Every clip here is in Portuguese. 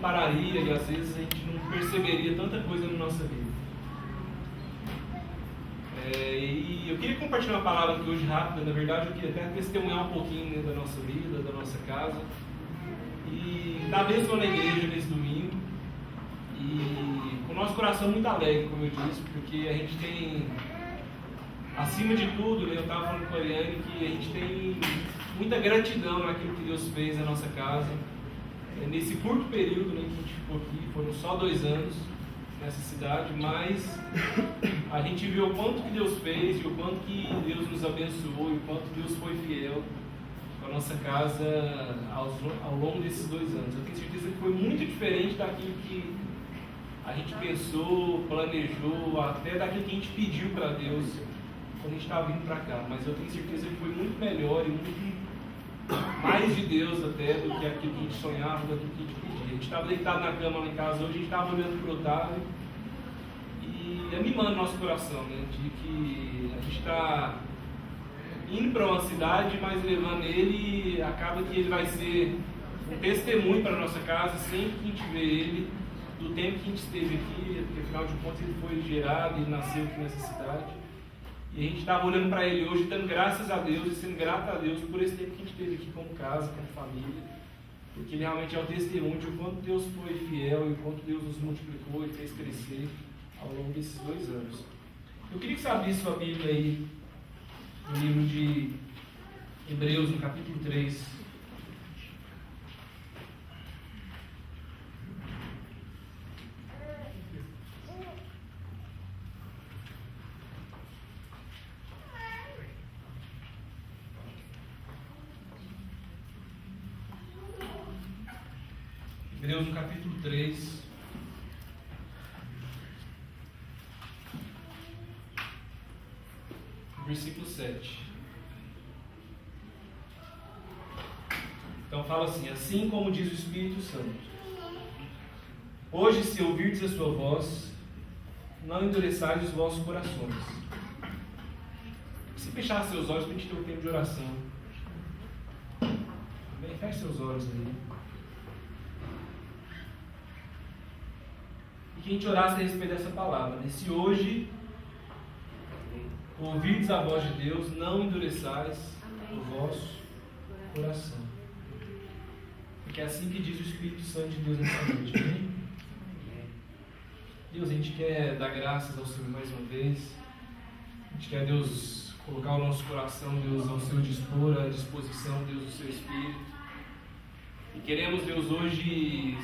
pararia e às vezes a gente não perceberia tanta coisa na nossa vida. E eu queria compartilhar uma palavra aqui hoje rápida. Na verdade, eu queria até testemunhar um pouquinho, né, da nossa vida, da nossa casa. E da mesma na igreja nesse domingo. E com o nosso coração muito alegre, como eu disse, porque a gente tem, acima de tudo, né, eu estava falando com a Ariane que a gente tem muita gratidão naquilo que Deus fez na nossa casa. Nesse curto período, né, que a gente ficou aqui, foram só 2 anos nessa cidade, mas a gente viu o quanto que Deus fez e o quanto que Deus nos abençoou e o quanto Deus foi fiel com a nossa casa ao longo desses 2 anos. Eu tenho certeza que foi muito diferente daquilo que a gente pensou, planejou, até daquilo que a gente pediu para Deus quando a gente estava vindo para cá, mas eu tenho certeza que foi muito melhor e muito mais de Deus até do que aquilo que a gente sonhava, daquilo que a gente pedia. A gente estava deitado na cama lá em casa hoje, a gente estava olhando para o Otávio e animando nosso coração, né, de que a gente está indo para uma cidade, mas levando ele, acaba que ele vai ser um testemunho para a nossa casa sempre que a gente vê ele, do tempo que a gente esteve aqui, porque afinal de contas ele foi gerado e nasceu aqui nessa cidade. E a gente estava olhando para ele hoje, dando graças a Deus e sendo grato a Deus por esse tempo que a gente teve aqui como casa, como família, porque ele realmente é o testemunho de o quanto Deus foi fiel e o quanto Deus nos multiplicou e fez crescer ao longo desses 2 anos. Eu queria que você abrisse sua Bíblia aí, no livro de Hebreus, no capítulo 3. Hebreus no capítulo 3, versículo 7. Então fala assim: assim como diz o Espírito Santo, hoje, se ouvirdes a sua voz, não endureçais os vossos corações. Se fechar seus olhos para a gente ter um tempo de oração. Bem, feche seus olhos aí. Que a gente orasse a respeito dessa palavra, né? Se hoje ouvirdes a voz de Deus, não endureçais o vosso coração. Porque é assim que diz o Espírito Santo de Deus nessa noite. Amém? Deus, a gente quer dar graças ao Senhor mais uma vez. A gente quer, Deus, colocar o nosso coração, Deus, ao seu dispor, à disposição, Deus, do seu Espírito. E queremos, Deus, hoje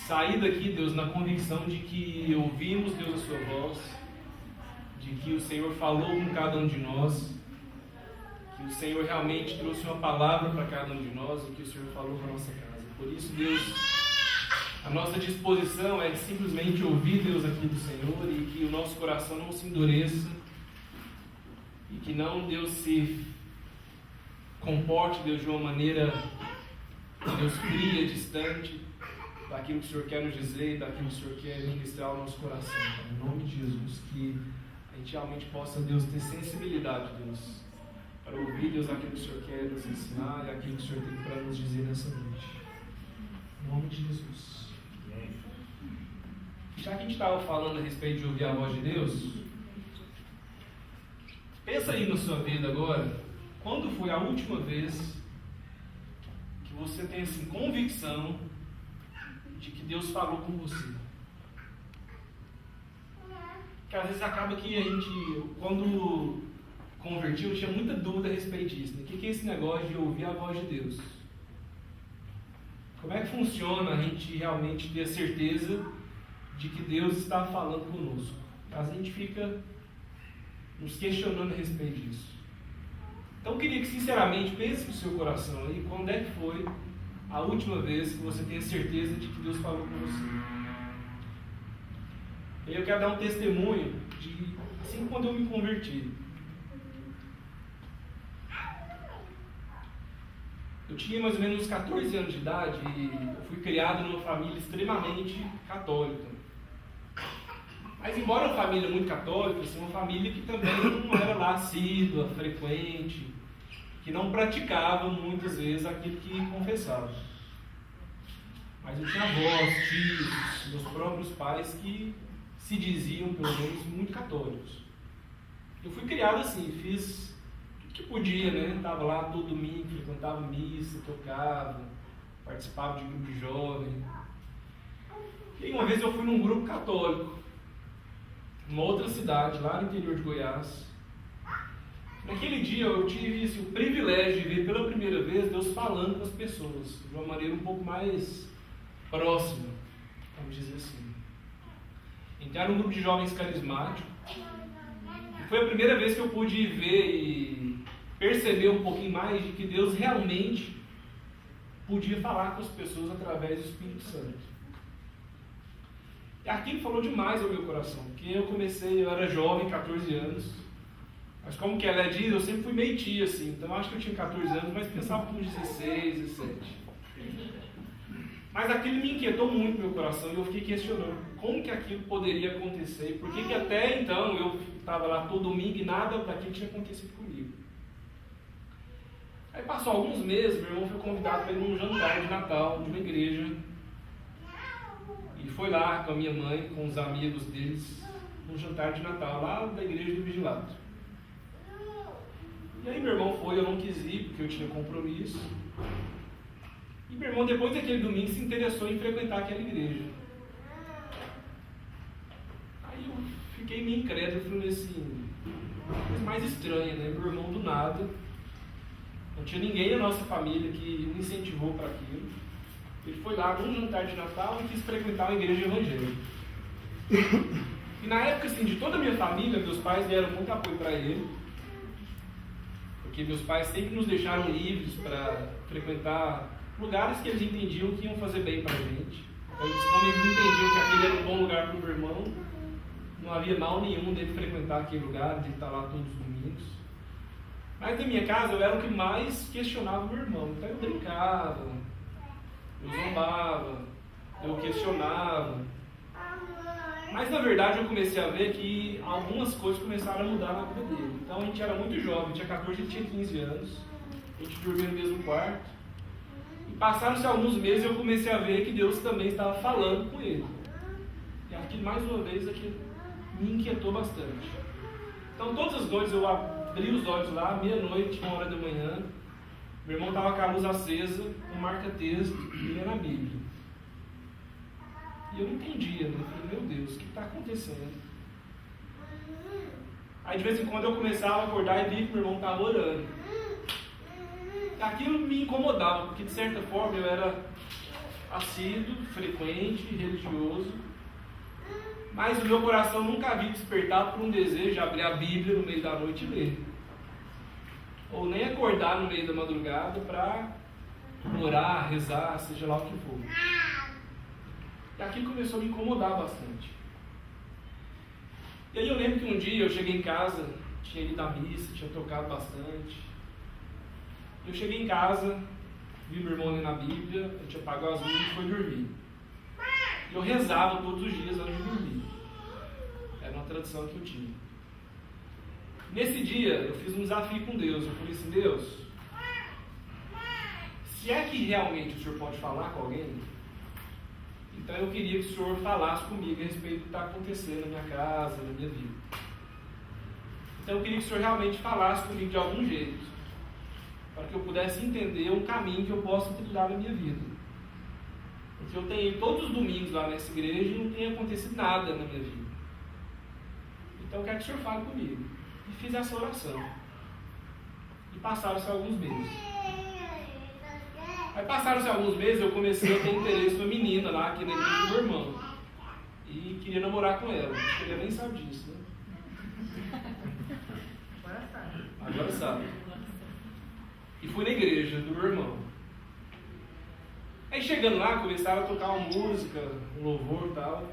sair daqui, Deus, na convicção de que ouvimos, Deus, a sua voz, de que o Senhor falou com cada um de nós, que o Senhor realmente trouxe uma palavra para cada um de nós, e que o Senhor falou para a nossa casa. Por isso, Deus, a nossa disposição é simplesmente ouvir, Deus, aqui do Senhor, e que o nosso coração não se endureça, e que não, Deus, se comporte, Deus, de uma maneira, Deus, fria, distante daquilo que o Senhor quer nos dizer, daquilo que o Senhor quer ministrar ao nosso coração. Em nome de Jesus, que a gente realmente possa, Deus, ter sensibilidade, Deus, para ouvir, Deus, aquilo que o Senhor quer nos ensinar e aquilo que o Senhor tem para nos dizer nessa noite. Em nome de Jesus. Já que a gente estava falando a respeito de ouvir a voz de Deus, pensa aí na sua vida agora, quando foi a última vez que você tem, assim, convicção de que Deus falou com você? Porque às vezes acaba que a gente, quando convertiu, eu tinha muita dúvida a respeito disso, né? O que é esse negócio de ouvir a voz de Deus? Como é que funciona a gente realmente ter a certeza de que Deus está falando conosco? Às vezes a gente fica nos questionando a respeito disso. Então eu queria que, sinceramente, pense no seu coração aí, quando é que foi a última vez que você tem a certeza de que Deus falou com você. E eu quero dar um testemunho de, assim, quando eu me converti. Eu tinha mais ou menos uns 14 anos de idade e eu fui criado numa família extremamente católica. Mas embora uma família muito católica, assim, uma família que também não era lá assídua, frequente, que não praticava muitas vezes aquilo que confessava. Mas eu tinha avós, tios, meus próprios pais que se diziam, pelo menos, muito católicos. Eu fui criado assim, fiz tudo que podia, né? Estava lá todo domingo, frequentava missa, tocava, participava de grupo de jovem. E aí uma vez eu fui num grupo católico, numa outra cidade, lá no interior de Goiás. Naquele dia eu tive assim, o privilégio de ver pela primeira vez Deus falando com as pessoas, de uma maneira um pouco mais próxima, vamos dizer assim. Entrei num grupo de jovens carismáticos, e foi a primeira vez que eu pude ver e perceber um pouquinho mais de que Deus realmente podia falar com as pessoas através do Espírito Santo. E aquilo falou demais ao meu coração, porque eu era jovem, 14 anos, mas como que ela diz, eu sempre fui meio tia, assim, então acho que eu tinha 14 anos, mas pensava com uns 16, 17. Mas aquilo me inquietou muito no meu coração e eu fiquei questionando como que aquilo poderia acontecer, e por que até então eu estava lá todo domingo e nada daquilo tinha acontecido comigo. Aí passou alguns meses, meu irmão foi convidado para ir num jantar de Natal de uma igreja. E foi lá com a minha mãe, com os amigos deles, num jantar de Natal, lá da igreja do Vigilado. E aí meu irmão foi, eu não quis ir, porque eu tinha compromisso. E meu irmão, depois daquele domingo, se interessou em frequentar aquela igreja. Aí eu fiquei meio incrédulo, falei assim, coisa mais estranha, né? Meu irmão do nada, não tinha ninguém na nossa família que o incentivou para aquilo. Ele foi lá num jantar de Natal e quis frequentar uma igreja evangélica. E na época, assim, de toda a minha família, meus pais deram muito apoio para ele, porque meus pais sempre nos deixaram livres para frequentar lugares que eles entendiam que iam fazer bem para a gente. Então, como eles entendiam que aquele era um bom lugar para o meu irmão, não havia mal nenhum dele frequentar aquele lugar, de estar lá todos os domingos. Mas na minha casa eu era o que mais questionava o meu irmão. Então eu brincava, eu zombava, eu questionava. Mas na verdade eu comecei a ver que algumas coisas começaram a mudar na vida dele. Então a gente era muito jovem, tinha 14, ele tinha 15 anos, a gente dormia no mesmo quarto. E passaram-se alguns meses e eu comecei a ver que Deus também estava falando com ele. E aquilo, mais uma vez, aquilo me inquietou bastante. Então todas as noites eu abri os olhos lá, meia-noite, 1h da manhã. Meu irmão estava com a luz acesa, com marca-texto, e lendo a Bíblia. E eu não entendia, né? Eu falei, meu Deus, o que está acontecendo? Aí de vez em quando eu começava a acordar e vi que meu irmão estava orando. Aquilo me incomodava, porque de certa forma eu era assíduo, frequente, religioso, mas o meu coração nunca havia despertado por um desejo de abrir a Bíblia no meio da noite e ler. Ou nem acordar no meio da madrugada para orar, rezar, seja lá o que for. E aquilo começou a me incomodar bastante. E aí eu lembro que um dia eu cheguei em casa, tinha ido à missa, tinha tocado bastante. Eu cheguei em casa, vi meu irmão lendo a Bíblia, a gente apagou as luzes e foi dormir. Eu rezava todos os dias antes de dormir. Era uma tradição que eu tinha. Nesse dia, eu fiz um desafio com Deus. Eu falei assim, Deus, se é que realmente o Senhor pode falar com alguém, então eu queria que o Senhor falasse comigo a respeito do que está acontecendo na minha casa, na minha vida. Então eu queria que o Senhor realmente falasse comigo de algum jeito, para que eu pudesse entender um caminho que eu possa trilhar na minha vida. Porque eu tenho todos os domingos lá nessa igreja e não tem acontecido nada na minha vida. Então eu quero que o Senhor fale comigo. E fiz essa oração. E passaram-se alguns meses. Aí passaram-se alguns meses, eu comecei a ter interesse numa menina lá, que na igreja do meu irmão. E queria namorar com ela. Acho que ele nem sabe disso, né? Agora sabe. E fui na igreja do meu irmão. Aí chegando lá, começaram a tocar uma música, um louvor e tal.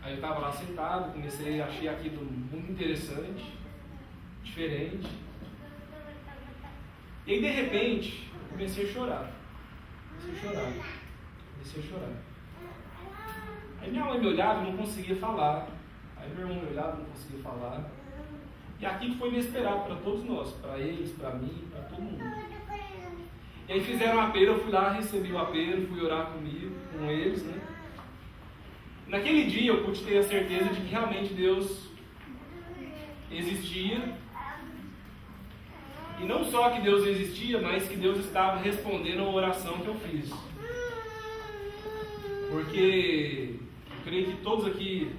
Aí eu estava lá sentado, achei aquilo muito interessante, diferente. E aí de repente, eu comecei a chorar. Aí minha mãe me olhava e não conseguia falar. Aí meu irmão me olhava e não conseguia falar. E aquilo foi inesperado para todos nós, para eles, para mim, para todo mundo. E aí fizeram um apelo, eu fui lá, recebi o apelo, fui orar com eles, né? Naquele dia eu pude ter a certeza de que realmente Deus existia. E não só que Deus existia, mas que Deus estava respondendo a oração que eu fiz. Porque eu creio que todos aqui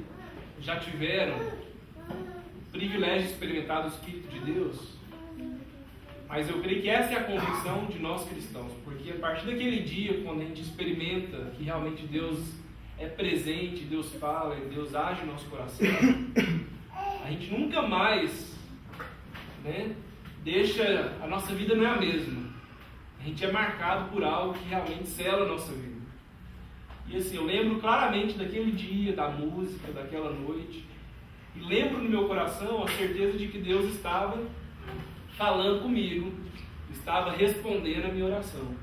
já tiveram o privilégio de experimentar o Espírito de Deus. Mas eu creio que essa é a convicção de nós cristãos. Porque a partir daquele dia, quando a gente experimenta que realmente Deus é presente, Deus fala, Deus age no nosso coração, a gente nunca mais, né, deixa, a nossa vida não é a mesma. A gente é marcado por algo que realmente sela a nossa vida. E assim, eu lembro claramente daquele dia, da música, daquela noite. E lembro no meu coração a certeza de que Deus estava falando comigo, estava respondendo a minha oração.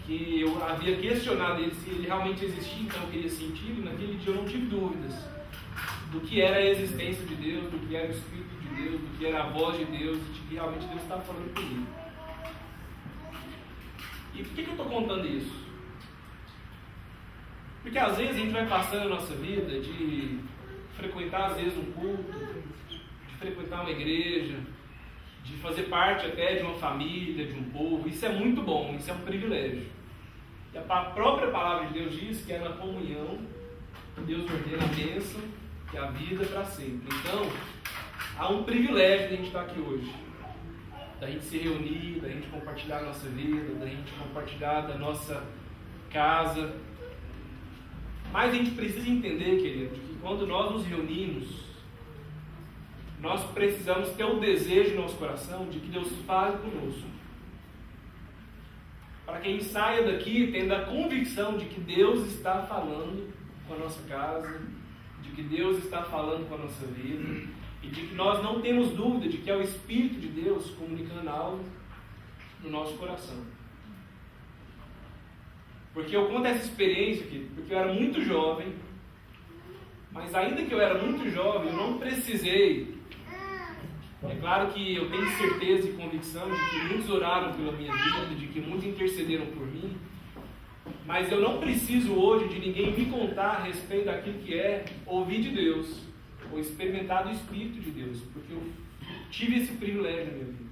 Que eu havia questionado ele se ele realmente existia, então eu queria sentir, e naquele dia eu não tive dúvidas do que era a existência de Deus, do que era o Espírito de Deus, do que era a voz de Deus, e de que realmente Deus estava falando comigo. E por que eu estou contando isso? Porque às vezes a gente vai passando a nossa vida de frequentar às vezes um culto, de frequentar uma igreja, de fazer parte até de uma família, de um povo. Isso é muito bom, isso é um privilégio. E a própria palavra de Deus diz que é na comunhão que Deus ordena a bênção e a vida para sempre. Então, há um privilégio de a gente estar aqui hoje. Da gente se reunir, da gente compartilhar a nossa vida, da gente compartilhar da nossa casa. Mas a gente precisa entender, querido, que quando nós nos reunimos, nós precisamos ter o desejo no nosso coração de que Deus fale conosco. Para que a gente saia daqui tendo a convicção de que Deus está falando com a nossa casa, de que Deus está falando com a nossa vida, e de que nós não temos dúvida de que é o Espírito de Deus comunicando algo no nosso coração. Porque eu conto essa experiência aqui, porque eu era muito jovem, mas ainda que eu era muito jovem, eu não precisei. É claro que eu tenho certeza e convicção de que muitos oraram pela minha vida, de que muitos intercederam por mim, mas eu não preciso hoje de ninguém me contar a respeito daquilo que é ouvir de Deus, ou experimentar do Espírito de Deus, porque eu tive esse privilégio na minha vida.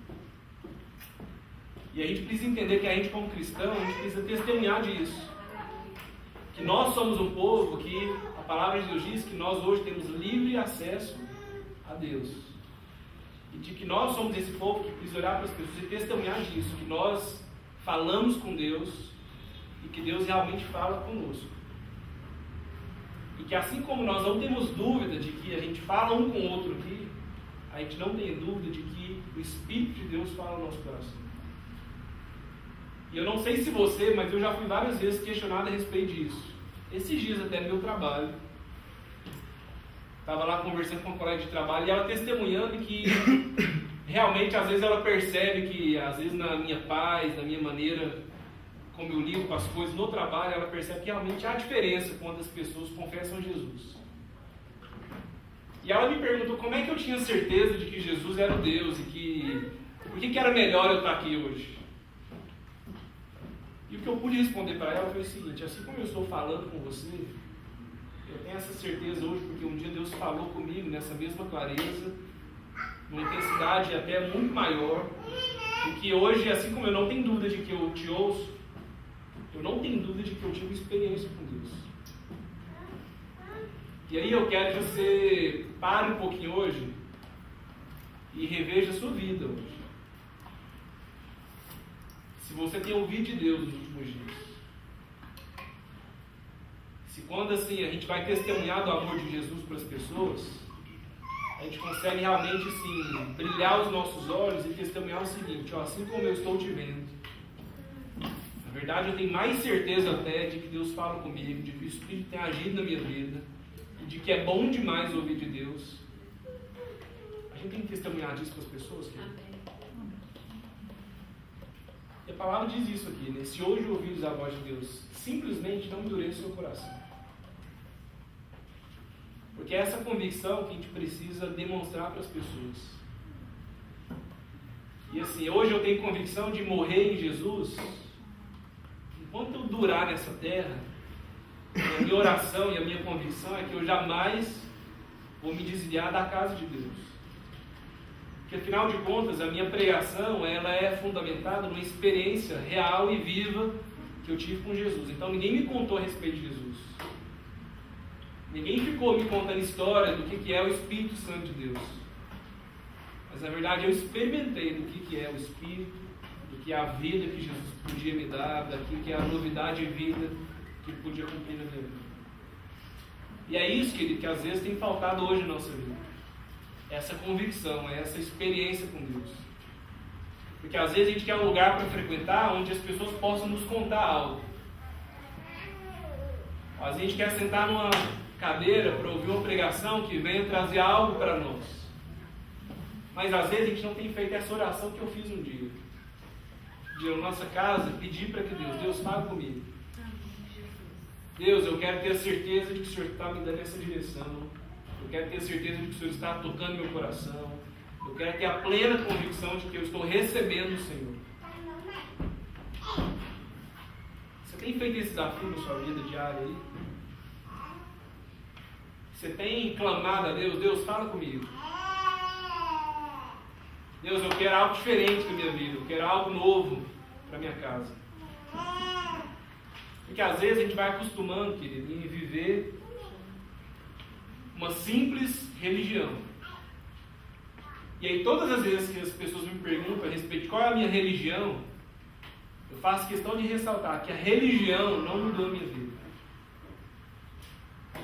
E a gente precisa entender que a gente, como cristão, a gente precisa testemunhar disso. Que nós somos um povo que a palavra de Deus diz que nós hoje temos livre acesso a Deus. E de que nós somos esse povo que precisa olhar para as pessoas e testemunhar disso, que nós falamos com Deus e que Deus realmente fala conosco. E que assim como nós não temos dúvida de que a gente fala um com o outro aqui, a gente não tem dúvida de que o Espírito de Deus fala no nosso coração. E eu não sei se você, mas eu já fui várias vezes questionado a respeito disso. Esses dias até no meu trabalho, estava lá conversando com uma colega de trabalho e ela testemunhando que realmente às vezes ela percebe que às vezes na minha paz, na minha maneira como eu lido com as coisas no trabalho, ela percebe que realmente há diferença quando as pessoas confessam Jesus. E ela me perguntou como é que eu tinha certeza de que Jesus era o Deus e que por que era melhor eu estar aqui hoje. E o que eu pude responder para ela foi o seguinte: assim como eu estou falando com você, eu tenho essa certeza hoje porque um dia Deus falou comigo nessa mesma clareza, numa intensidade até muito maior, e que hoje, assim como eu não tenho dúvida de que eu te ouço, eu não tenho dúvida de que eu tive experiência com Deus. E aí eu quero que você pare um pouquinho hoje e reveja a sua vida hoje. Se você tem ouvido de Deus nos últimos dias. Se quando assim a gente vai testemunhar do amor de Jesus para as pessoas, a gente consegue realmente assim, brilhar os nossos olhos e testemunhar o seguinte: ó, assim como eu estou te vendo, na verdade eu tenho mais certeza até de que Deus fala comigo, de que o Espírito tem agido na minha vida, e de que é bom demais ouvir de Deus. A gente tem que testemunhar disso para as pessoas, querido. E a palavra diz isso aqui, né? Se hoje ouvires a voz de Deus, simplesmente não endureça o seu coração. Porque é essa convicção que a gente precisa demonstrar para as pessoas. E assim, hoje eu tenho convicção de morrer em Jesus. Enquanto eu durar nessa terra, a minha oração e a minha convicção é que eu jamais vou me desviar da casa de Deus. Porque afinal de contas, a minha pregação ela é fundamentada numa experiência real e viva que eu tive com Jesus. Então ninguém me contou a respeito de Jesus. Ninguém ficou me contando história do que é o Espírito Santo de Deus. Mas na verdade eu experimentei do que é o Espírito, do que é a vida que Jesus podia me dar, daquilo que é a novidade de vida que ele podia cumprir na minha vida. E é isso, querido, que às vezes tem faltado hoje na nossa vida. Essa convicção, essa experiência com Deus. Porque às vezes a gente quer um lugar para frequentar onde as pessoas possam nos contar algo. Às vezes a gente quer sentar numa cadeira para ouvir uma pregação que venha trazer algo para nós. Mas às vezes a gente não tem feito essa oração que eu fiz um dia. De ir na nossa casa, pedir para que Deus fale comigo. Deus, eu quero ter a certeza de que o Senhor está me dando essa direção. Eu quero ter a certeza de que o Senhor está tocando meu coração. Eu quero ter a plena convicção de que eu estou recebendo o Senhor. Você tem feito esse desafio na sua vida diária aí? Você tem clamado a Deus? Deus, fala comigo. Deus, eu quero algo diferente na minha vida. Eu quero algo novo para minha casa. Porque às vezes a gente vai acostumando, querido, em viver uma simples religião. E aí todas as vezes que as pessoas me perguntam a respeito de qual é a minha religião, eu faço questão de ressaltar que a religião não mudou a minha vida.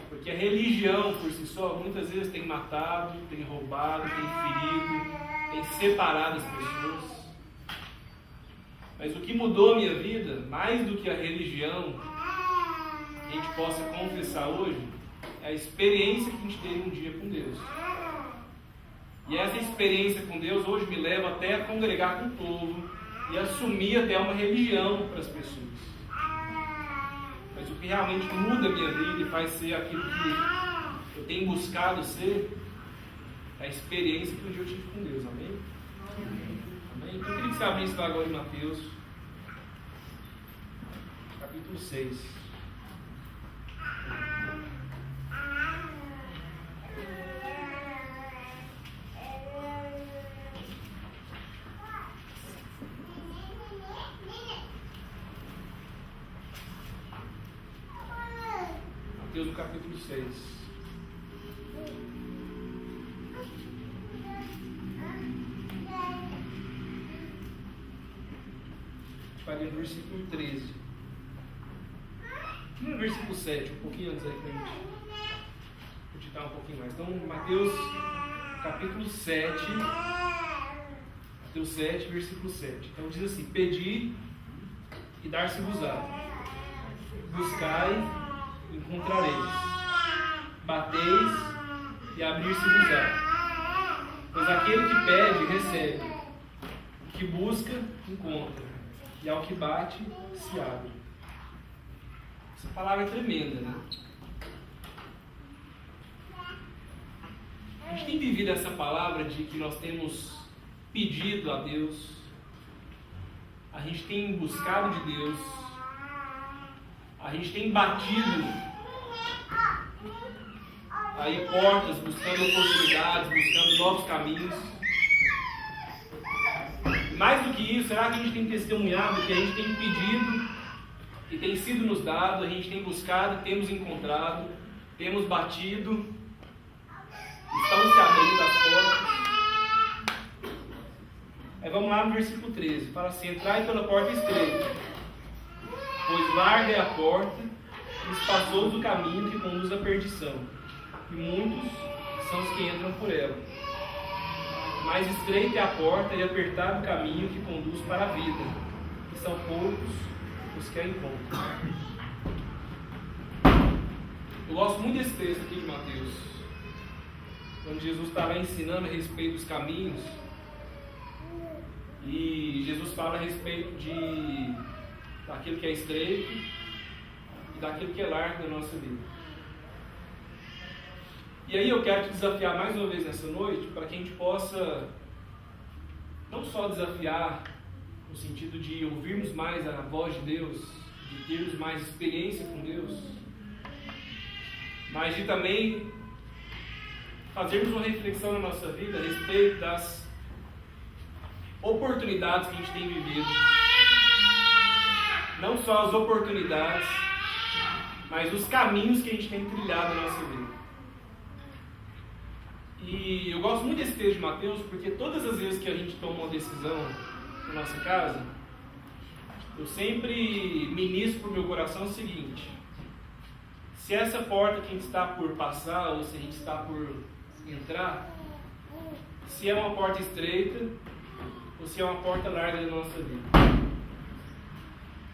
Porque a religião por si só muitas vezes tem matado, tem roubado, tem ferido, tem separado as pessoas. Mas o que mudou a minha vida, mais do que a religião que a gente possa confessar hoje, é a experiência que a gente teve um dia com Deus. E essa experiência com Deus hoje me leva até a congregar com o povo e assumir até uma religião para as pessoas. Mas o que realmente muda a minha vida e faz ser aquilo que eu tenho buscado ser, é a experiência que um dia eu tive com Deus. Amém? Amém? Então eu queria que você abrisse lá agora em Mateus, capítulo 6. Mateus no capítulo 6. Faria no versículo 13. No versículo 7, um pouquinho antes aí para a gente editar um pouquinho mais. Então, Mateus capítulo 7. Mateus 7, versículo 7. Então diz assim: pedi e dar-se-vos-á. Buscai, encontrareis. Bateis e abrir-se-vos-á. Pois aquele que pede, recebe. O que busca, encontra. E ao que bate, se abre. Essa palavra é tremenda, né? A gente tem vivido essa palavra de que nós temos pedido a Deus, a gente tem buscado de Deus, a gente tem batido aí portas, buscando oportunidades, buscando novos caminhos. Mais do que isso, será que a gente tem testemunhado que a gente tem pedido e tem sido nos dado, a gente tem buscado, temos encontrado, temos batido, estão se abrindo as portas? Aí vamos lá no versículo 13, fala assim: entrai pela porta estreita, pois larga é a porta e espaçoso o caminho que conduz à perdição, e muitos são os que entram por ela. Mais estreita é a porta e apertado o caminho que conduz para a vida, e são poucos os que a encontram. Eu gosto muito desse texto aqui de Mateus, quando Jesus está lá ensinando a respeito dos caminhos, e Jesus fala a respeito daquilo que é estreito e daquilo que é largo na nossa vida. E aí eu quero te desafiar mais uma vez nessa noite, para que a gente possa não só desafiar no sentido de ouvirmos mais a voz de Deus, de termos mais experiência com Deus, mas de também fazermos uma reflexão na nossa vida a respeito das oportunidades que a gente tem vivido. Não só as oportunidades, mas os caminhos que a gente tem trilhado na nossa vida. E eu gosto muito desse texto de Mateus, porque todas as vezes que a gente toma uma decisão na nossa casa, eu sempre ministro para o meu coração o seguinte: se essa porta que a gente está por passar, ou se a gente está por entrar, se é uma porta estreita, ou se é uma porta larga da nossa vida.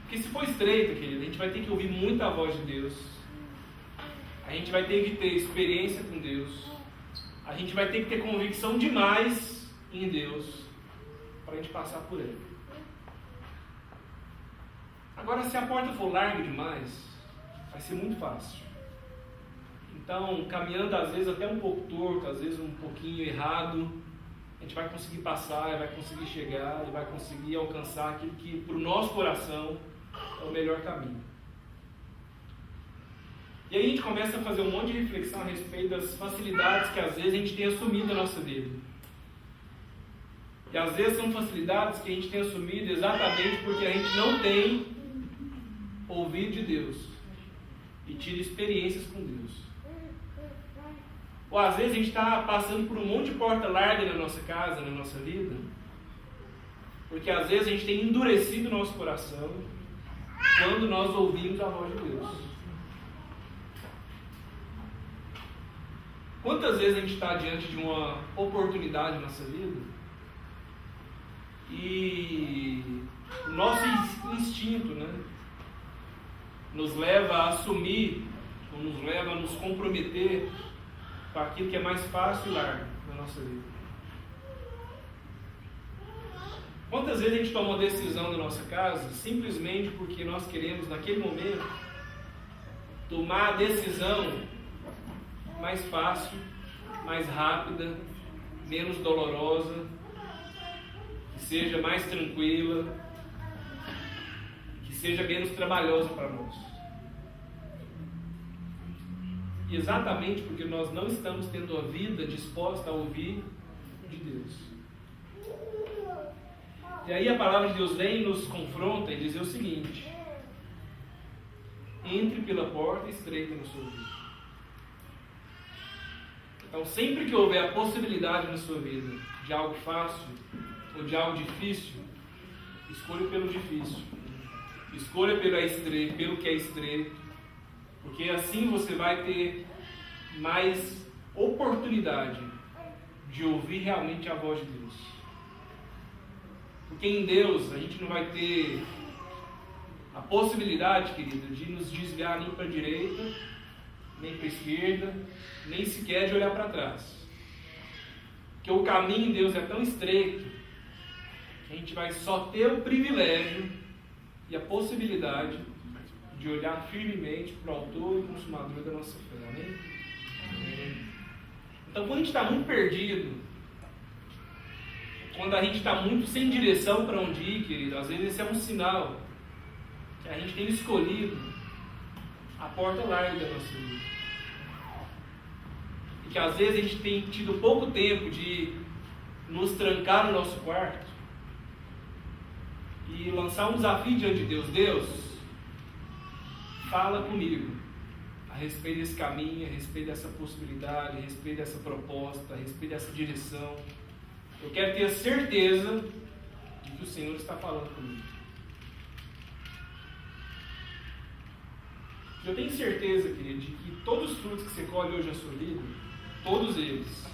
Porque se for estreita, querido, a gente vai ter que ouvir muito a voz de Deus, a gente vai ter que ter experiência com Deus, a gente vai ter que ter convicção demais em Deus para a gente passar por ele. Agora, se a porta for larga demais, vai ser muito fácil. Então, caminhando às vezes até um pouco torto, às vezes um pouquinho errado, a gente vai conseguir passar, vai conseguir chegar e vai conseguir alcançar aquilo que para o nosso coração é o melhor caminho. E aí a gente começa a fazer um monte de reflexão a respeito das facilidades que às vezes a gente tem assumido na nossa vida. E às vezes são facilidades que a gente tem assumido exatamente porque a gente não tem ouvido de Deus e tido experiências com Deus. Ou às vezes a gente está passando por um monte de porta larga na nossa casa, na nossa vida, porque às vezes a gente tem endurecido o nosso coração quando nós ouvimos a voz de Deus. Quantas vezes a gente está diante de uma oportunidade na nossa vida e o nosso instinto, nos leva a assumir, ou nos leva a nos comprometer com aquilo que é mais fácil e largo na nossa vida. Quantas vezes a gente toma uma decisão na nossa casa simplesmente porque nós queremos, naquele momento, tomar a decisão mais fácil, mais rápida, menos dolorosa, que seja mais tranquila, que seja menos trabalhosa para nós. E exatamente porque nós não estamos tendo a vida disposta a ouvir de Deus. E aí a palavra de Deus vem e nos confronta e diz o seguinte: entre pela porta estreita na sua vida. Então, sempre que houver a possibilidade na sua vida de algo fácil ou de algo difícil, escolha pelo difícil. Escolha pelo que é estreito, porque assim você vai ter mais oportunidade de ouvir realmente a voz de Deus. Porque em Deus a gente não vai ter a possibilidade, querido, de nos desviar nem para a direita, nem para a esquerda, nem sequer de olhar para trás. Porque o caminho em Deus é tão estreito que a gente vai só ter o privilégio e a possibilidade de olhar firmemente para o autor e consumador da nossa fé. Amém? Então, quando a gente está muito perdido, quando a gente está muito sem direção para onde ir, querido, às vezes esse é um sinal que a gente tem escolhido a porta larga da nossa vida. E que às vezes a gente tem tido pouco tempo de nos trancar no nosso quarto e lançar um desafio diante de Deus. Deus, fala comigo a respeito desse caminho, a respeito dessa possibilidade, a respeito dessa proposta, a respeito dessa direção. Eu quero ter a certeza de que o Senhor está falando comigo. Eu tenho certeza, querido, de que todos os frutos que você colhe hoje na sua vida, todos eles,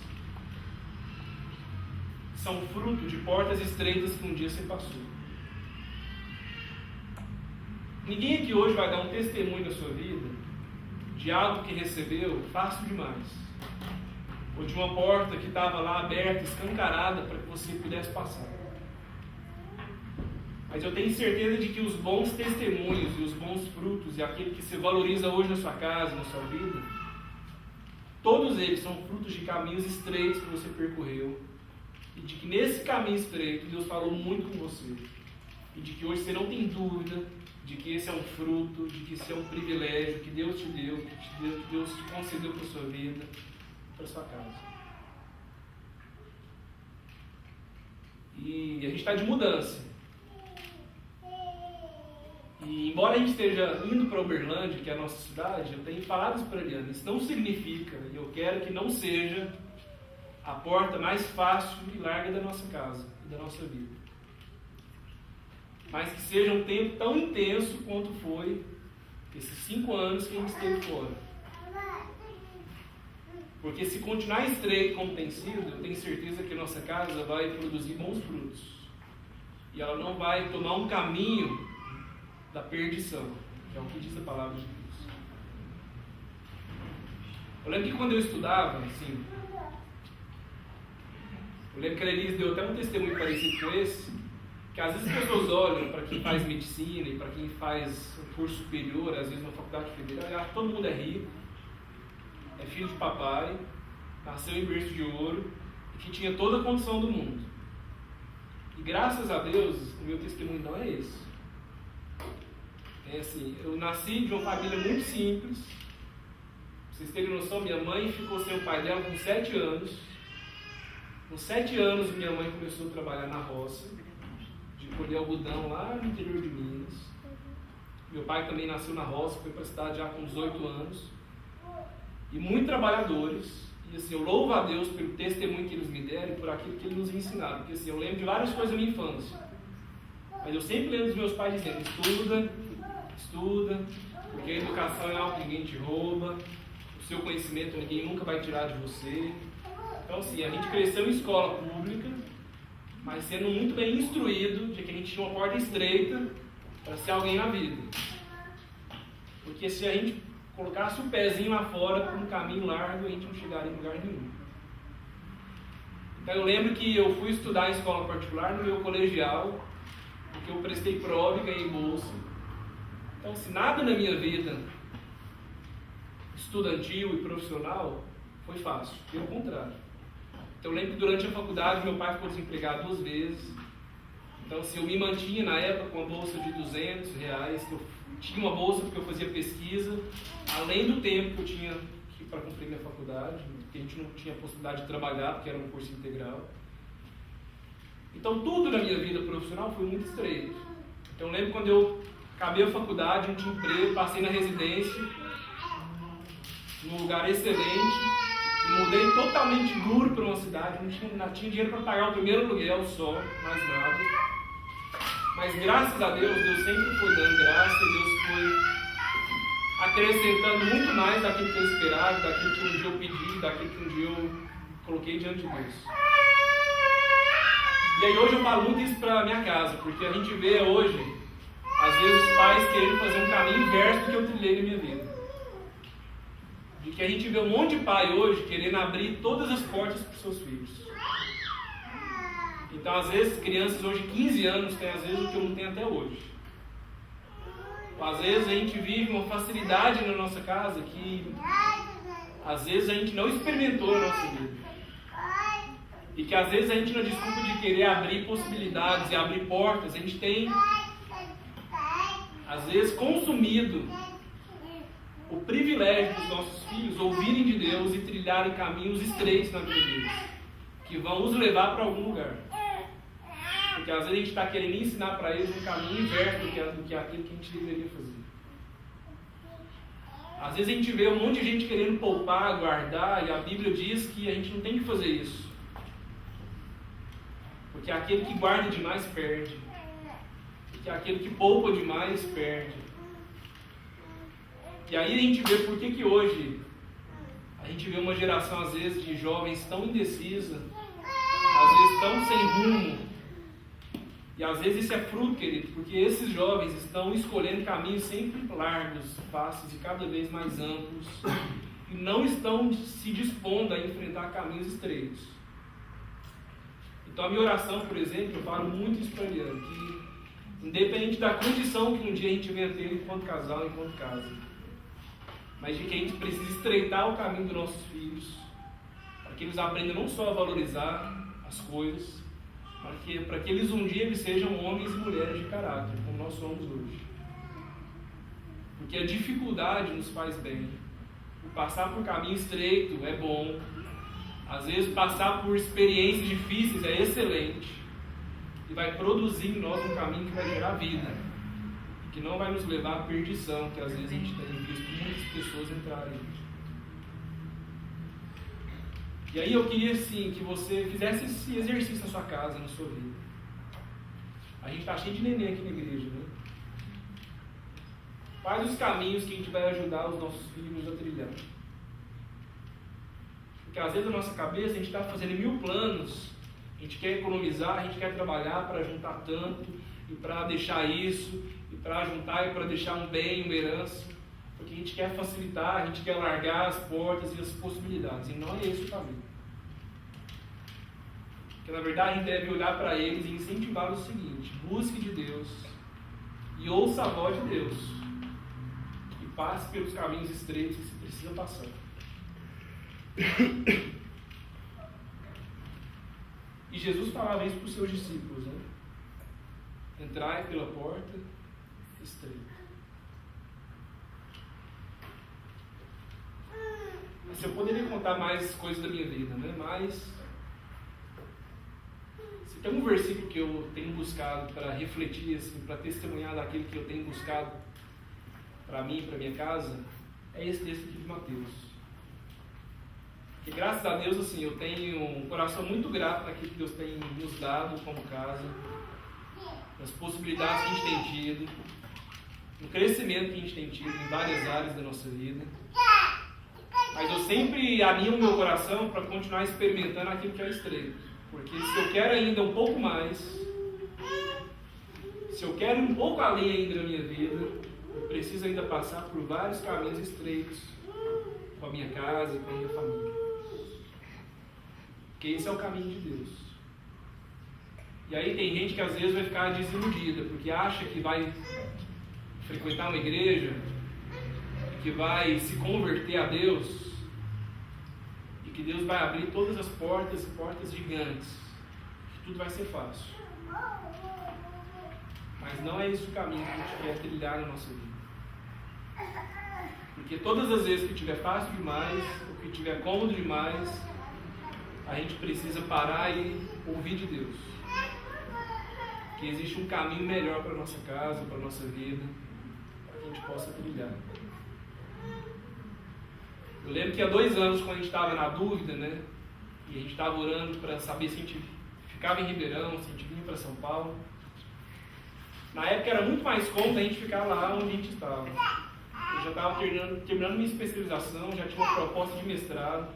são fruto de portas estreitas que um dia você passou. Ninguém aqui hoje vai dar um testemunho da sua vida de algo que recebeu fácil demais, ou de uma porta que estava lá aberta, escancarada para que você pudesse passar. Mas eu tenho certeza de que os bons testemunhos e os bons frutos e aquilo que você valoriza hoje na sua casa, na sua vida, todos eles são frutos de caminhos estreitos que você percorreu E de que nesse caminho estreito Deus falou muito com você. E de que hoje você não tem dúvida de que esse é um fruto, de que esse é um privilégio que Deus te deu, que Deus te concedeu para a sua vida, para a sua casa. E a gente está de mudança. E embora a gente esteja indo para Uberlândia, que é a nossa cidade, eu tenho falado isso para a Eliana, isso não significa, e eu quero que não seja a porta mais fácil e larga da nossa casa e da nossa vida. Mas que seja um tempo tão intenso quanto foi esses 5 anos que a gente esteve fora. Porque se continuar estreito como tem sido, eu tenho certeza que a nossa casa vai produzir bons frutos. E ela não vai tomar um caminho da perdição, que é o que diz a palavra de Deus. Eu lembro que quando eu estudava, assim, eu lembro que a Elise deu até um testemunho parecido com esse, que às vezes as pessoas olham para quem faz medicina e para quem faz um curso superior, às vezes uma faculdade federal, e acham que todo mundo é rico, é filho de papai, nasceu em berço de ouro, e que tinha toda a condição do mundo. E graças a Deus, o meu testemunho não é esse. É assim, eu nasci de uma família muito simples. Pra vocês terem noção, minha mãe ficou sem o pai dela com 7 anos. Com 7 anos, minha mãe começou a trabalhar na roça, de colher algodão lá no interior de Minas. Meu pai também nasceu na roça, foi para a cidade já com 18 anos. E muito trabalhadores. E assim, eu louvo a Deus pelo testemunho que eles me deram e por aquilo que eles nos ensinaram. Porque assim, eu lembro de várias coisas da minha infância. Mas eu sempre lembro dos meus pais dizendo: estuda, porque a educação é algo que ninguém te rouba, o seu conhecimento ninguém nunca vai tirar de você. Então assim, a gente cresceu em escola pública, mas sendo muito bem instruído de que a gente tinha uma porta estreita para ser alguém na vida. Porque se a gente colocasse o pezinho lá fora por um caminho largo, a gente não chegaria em lugar nenhum. Então eu lembro que eu fui estudar em escola particular no meu colegial, porque eu prestei prova e ganhei bolsa. Então, assim, nada na minha vida estudantil e profissional foi fácil, pelo contrário. Então, eu lembro que durante a faculdade meu pai ficou desempregado 2 vezes. Então, assim, eu me mantinha na época com uma bolsa de R$200, que eu tinha uma bolsa porque eu fazia pesquisa, além do tempo que eu tinha para cumprir minha faculdade, porque a gente não tinha possibilidade de trabalhar, porque era um curso integral. Então, tudo na minha vida profissional foi muito estreito. Então, eu lembro quando eu acabei a faculdade, não tinha emprego, passei na residência, num lugar excelente, e mudei totalmente duro para uma cidade, não tinha dinheiro para pagar o primeiro aluguel só, mais nada. Mas graças a Deus, Deus sempre foi dando graça, e Deus foi acrescentando muito mais daquilo que eu esperava, daquilo que um dia eu pedi, daquilo que um dia eu coloquei diante de Deus. E aí hoje eu falo muito isso para a minha casa, porque a gente vê hoje, às vezes, os pais querendo fazer um caminho inverso do que eu trilhei na minha vida. De que a gente vê um monte de pai hoje querendo abrir todas as portas para os seus filhos. Então, às vezes, crianças hoje de 15 anos têm, às vezes, o que eu não tenho até hoje. Às vezes, a gente vive uma facilidade na nossa casa que, às vezes, a gente não experimentou na nossa vida. E que, às vezes, a gente, na desculpa de querer abrir possibilidades e abrir portas, a gente tem, às vezes, consumido o privilégio dos nossos filhos ouvirem de Deus e trilharem caminhos estreitos na vida deles, que vão os levar para algum lugar. Porque às vezes a gente está querendo ensinar para eles um caminho inverso do que aquilo que a gente deveria fazer. Às vezes a gente vê um monte de gente querendo poupar, guardar, e a Bíblia diz que a gente não tem que fazer isso. Porque aquele que guarda demais perde. Porque aquele que poupa demais perde. E aí a gente vê por que hoje a gente vê uma geração, às vezes, de jovens tão indecisa, às vezes tão sem rumo. E às vezes isso é fruto, querido, porque esses jovens estão escolhendo caminhos sempre largos, fáceis e cada vez mais amplos, e não estão se dispondo a enfrentar caminhos estreitos. Então a minha oração, por exemplo, eu falo muito isso para Eliana, que independente da condição que um dia a gente venha ter enquanto casal, enquanto casa, mas de que a gente precisa estreitar o caminho dos nossos filhos, para que eles aprendam não só a valorizar a as coisas, para que eles um dia sejam homens e mulheres de caráter, como nós somos hoje. Porque a dificuldade nos faz bem. O passar por caminho estreito é bom. Às vezes passar por experiências difíceis é excelente. E vai produzir em nós um caminho que vai gerar vida. Que não vai nos levar à perdição, que às vezes a gente tem visto muitas pessoas entrarem. E aí eu queria sim que você fizesse esse exercício na sua casa, na sua vida. A gente está cheio de neném aqui na igreja, né? Quais os caminhos que a gente vai ajudar os nossos filhos a trilhar? Porque às vezes na nossa cabeça a gente está fazendo 1000 planos, a gente quer economizar, a gente quer trabalhar para juntar tanto, e para deixar isso, e para juntar e para deixar um bem, uma herança, porque a gente quer facilitar, a gente quer largar as portas e as possibilidades, e não é esse o caminho. Porque na verdade a gente deve olhar para eles e incentivar o seguinte: busque de Deus e ouça a voz de Deus e passe pelos caminhos estreitos que se precisa passar. E Jesus falava isso para os seus discípulos, né? Entrai pela porta estreita. Assim, eu poderia contar mais coisas da minha vida, né? Mas se tem um versículo que eu tenho buscado para refletir, assim, para testemunhar daquilo que eu tenho buscado para mim, para minha casa, é esse texto aqui de Mateus. Que graças a Deus, assim, eu tenho um coração muito grato naquilo que Deus tem nos dado como casa, nas possibilidades que a gente tem tido, no crescimento que a gente tem tido em várias áreas da nossa vida. Mas eu sempre animo o meu coração para continuar experimentando aquilo que é estreito. Porque se eu quero ainda um pouco mais, se eu quero um pouco além ainda na minha vida, eu preciso ainda passar por vários caminhos estreitos com a minha casa e com a minha família. Porque esse é o caminho de Deus. E aí tem gente que às vezes vai ficar desiludida, porque acha que vai frequentar uma igreja, que vai se converter a Deus, e que Deus vai abrir todas as portas, portas gigantes, que tudo vai ser fácil. Mas não é esse o caminho que a gente quer trilhar na nossa vida. Porque todas as vezes que tiver fácil demais, ou que tiver cômodo demais, a gente precisa parar e ouvir de Deus. Que existe um caminho melhor para a nossa casa, para a nossa vida, para que a gente possa trilhar. Eu lembro que há 2 anos, quando a gente estava na dúvida, né, e a gente estava orando para saber se a gente ficava em Ribeirão, se a gente vinha para São Paulo. Na época era muito mais cômodo a gente ficar lá onde a gente estava. Eu já estava terminando minha especialização, já tinha uma proposta de mestrado.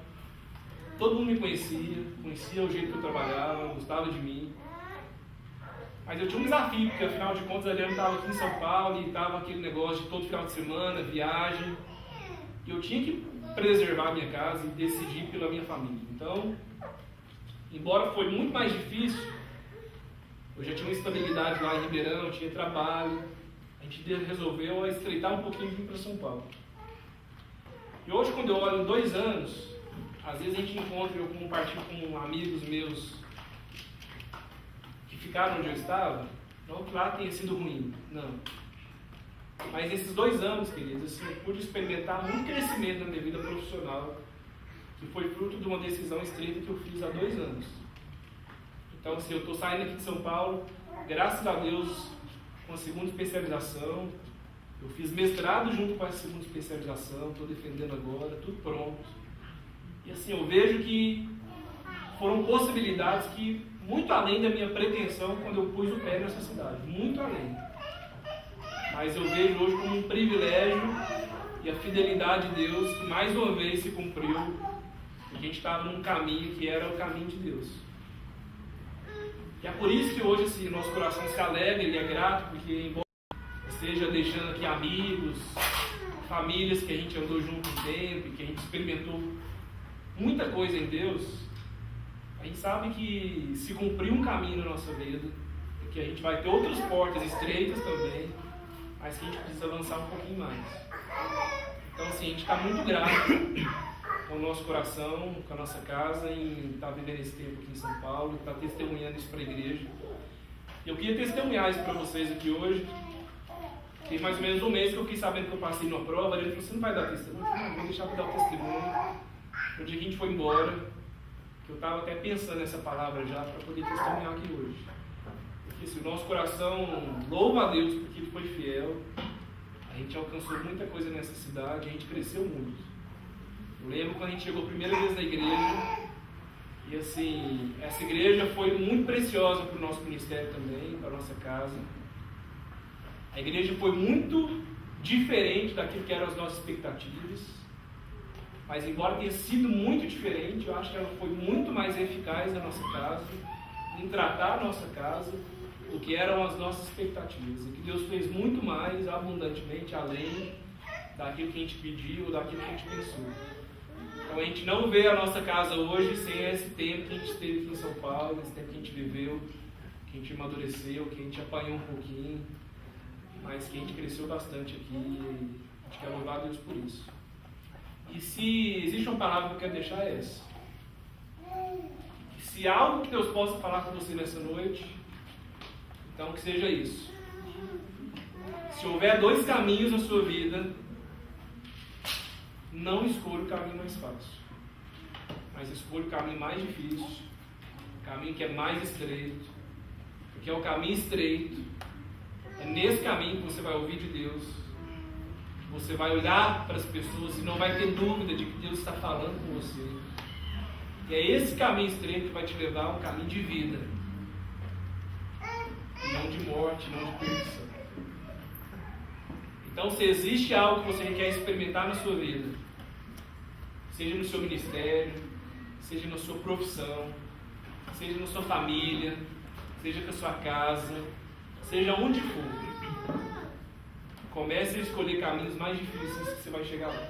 Todo mundo me conhecia o jeito que eu trabalhava, gostava de mim. Mas eu tinha um desafio, porque afinal de contas a Adriana estava aqui em São Paulo e estava aquele negócio de todo final de semana, viagem. E eu tinha que preservar a minha casa e decidir pela minha família. Então, embora foi muito mais difícil, eu já tinha uma estabilidade lá em Ribeirão, tinha trabalho. A gente resolveu estreitar um pouquinho e vir para São Paulo. E hoje, quando eu olho em 2 anos, às vezes a gente encontra, eu compartilho com amigos meus que ficaram onde eu estava, não que lá tenha sido ruim, não. Mas esses 2 anos, queridos, assim, eu pude experimentar muito crescimento na minha vida profissional, que foi fruto de uma decisão estreita que eu fiz há 2 anos. Então, assim, eu estou saindo aqui de São Paulo, graças a Deus, com a 2ª especialização. Eu fiz mestrado junto com a 2ª especialização, estou defendendo agora, tudo pronto. E assim, eu vejo que foram possibilidades que, muito além da minha pretensão quando eu pus o pé nessa cidade, muito além. Mas eu vejo hoje como um privilégio e a fidelidade de Deus que mais uma vez se cumpriu. A gente estava num caminho que era o caminho de Deus. E é por isso que hoje assim, nosso coração se alegra e é grato, porque embora esteja deixando aqui amigos, famílias que a gente andou junto um tempo, que a gente experimentou muita coisa em Deus, a gente sabe que se cumprir um caminho na nossa vida, que a gente vai ter outras portas estreitas também, mas que a gente precisa avançar um pouquinho mais. Então assim, a gente está muito grato com o nosso coração, com a nossa casa, em estar vivendo esse tempo aqui em São Paulo, estar testemunhando isso para a igreja. Eu queria testemunhar isso para vocês aqui hoje. Tem mais ou menos um mês que eu fiquei sabendo que eu passei numa prova. Ele falou: você não vai dar testemunho? Eu falei: não, vou deixar para dar o testemunho. No dia que a gente foi embora, que eu estava até pensando nessa palavra já, para poder testemunhar aqui hoje. Porque se o nosso coração louva a Deus porque Ele foi fiel, a gente alcançou muita coisa nessa cidade, a gente cresceu muito. Eu lembro quando a gente chegou a primeira vez na igreja, e assim, essa igreja foi muito preciosa para o nosso ministério também, para a nossa casa. A igreja foi muito diferente daquilo que eram as nossas expectativas, mas embora tenha sido muito diferente, eu acho que ela foi muito mais eficaz na nossa casa, em tratar a nossa casa, do que eram as nossas expectativas. E que Deus fez muito mais, abundantemente, além daquilo que a gente pediu, daquilo que a gente pensou. Então a gente não vê a nossa casa hoje sem esse tempo que a gente esteve aqui em São Paulo, esse tempo que a gente viveu, que a gente amadureceu, que a gente apanhou um pouquinho, mas que a gente cresceu bastante aqui e a gente quer louvar a Deus por isso. E se existe uma palavra que eu quero deixar é essa. Que se algo que Deus possa falar com você nessa noite, então que seja isso. Se houver dois caminhos na sua vida, não escolha o caminho mais fácil, mas escolha o caminho mais difícil, o caminho que é mais estreito, porque é o caminho estreito. É nesse caminho que você vai ouvir de Deus, você vai olhar para as pessoas e não vai ter dúvida de que Deus está falando com você. E é esse caminho estreito que vai te levar a um caminho de vida, não de morte, não de perdição. Então, se existe algo que você quer experimentar na sua vida, seja no seu ministério, seja na sua profissão, seja na sua família, seja com a sua casa, seja onde for, comece a escolher caminhos mais difíceis que você vai chegar lá.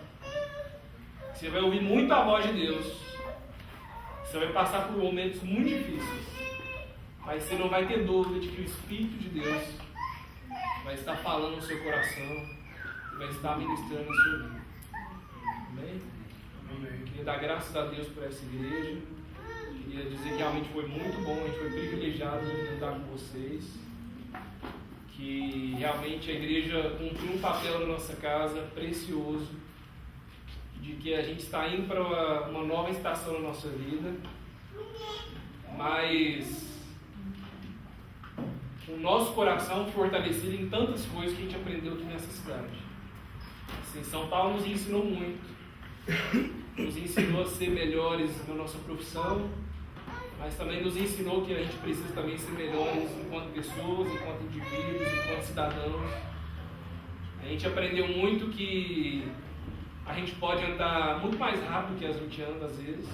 Você vai ouvir muito a voz de Deus, você vai passar por momentos muito difíceis, mas você não vai ter dúvida de que o Espírito de Deus vai estar falando no seu coração, vai estar ministrando na sua vida. Amém? Amém. Queria dar graças a Deus por essa igreja. Queria dizer que realmente foi muito bom, a gente foi privilegiado em andar com vocês. Que realmente a igreja cumpriu um papel na nossa casa precioso, de que a gente está indo para uma nova estação na nossa vida, mas o nosso coração fortalecido em tantas coisas que a gente aprendeu aqui nessa cidade. Assim, São Paulo nos ensinou muito, nos ensinou a ser melhores na nossa profissão, mas também nos ensinou que a gente precisa também ser melhores enquanto pessoas, enquanto indivíduos, enquanto cidadãos. A gente aprendeu muito que a gente pode andar muito mais rápido que a gente anda às vezes,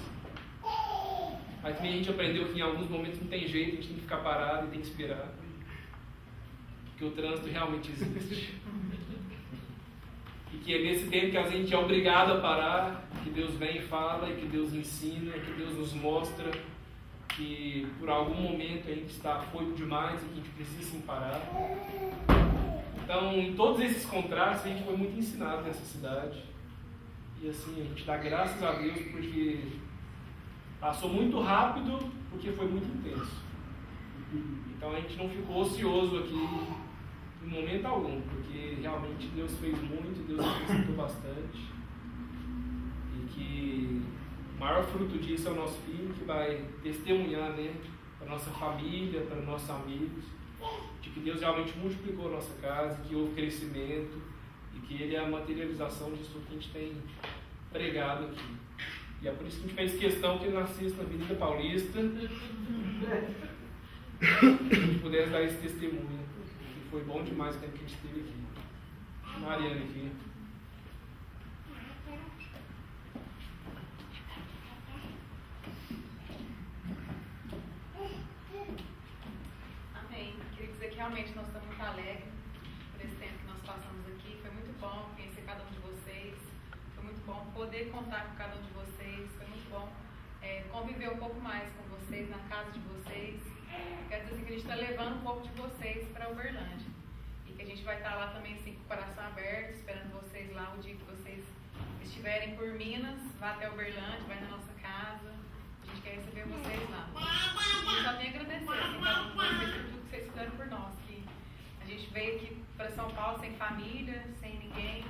mas também a gente aprendeu que em alguns momentos não tem jeito, a gente tem que ficar parado e tem que esperar, porque o trânsito realmente existe. E que é nesse tempo que a gente é obrigado a parar, que Deus vem e fala, e que Deus ensina, que Deus nos mostra que por algum momento a gente está afoito demais e que a gente precisa sim parar. Então, em todos esses contrastes, a gente foi muito ensinado nessa cidade. E assim, a gente dá graças a Deus porque passou muito rápido, porque foi muito intenso. Então a gente não ficou ocioso aqui em momento algum, porque realmente Deus fez muito, Deus acrescentou bastante. E que o maior fruto disso é o nosso filho, que vai testemunhar, né, para a nossa família, para nossos amigos, de que Deus realmente multiplicou a nossa casa, que houve crescimento e que Ele é a materialização disso que a gente tem pregado aqui. E é por isso que a gente fez questão que Ele nascesse na Avenida Paulista, que a gente pudesse dar esse testemunho, que foi bom demais o tempo que a gente esteve aqui. Mariana aqui. Realmente nós estamos muito alegres por esse tempo que nós passamos aqui. Foi muito bom conhecer cada um de vocês. Foi muito bom poder contar com cada um de vocês. Foi muito bom conviver um pouco mais com vocês, na casa de vocês. Quero dizer assim, que a gente está levando um pouco de vocês para Uberlândia. E que a gente vai estar lá também assim, com o coração aberto, esperando vocês lá o dia que vocês estiverem por Minas, vá até Uberlândia, vai na nossa casa. A gente quer receber vocês lá. E só tenho a agradecer, assim, cada um de vocês por tudo que vocês fizeram por nós. Que a gente veio aqui para São Paulo sem família, sem ninguém.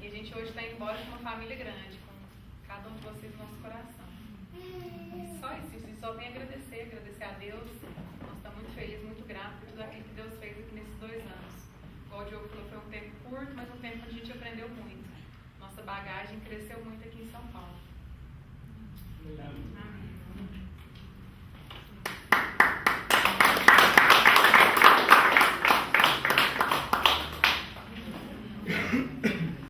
E a gente hoje está indo embora com uma família grande, com cada um de vocês no nosso coração. E só isso, a gente só tem a agradecer a Deus. Nós estamos muito felizes, muito gratos por tudo aquilo que Deus fez aqui nesses 2 anos. Igual o Diogo falou, foi um tempo curto, mas um tempo que a gente aprendeu muito. Nossa bagagem cresceu muito aqui em São Paulo. Obrigado. Amém.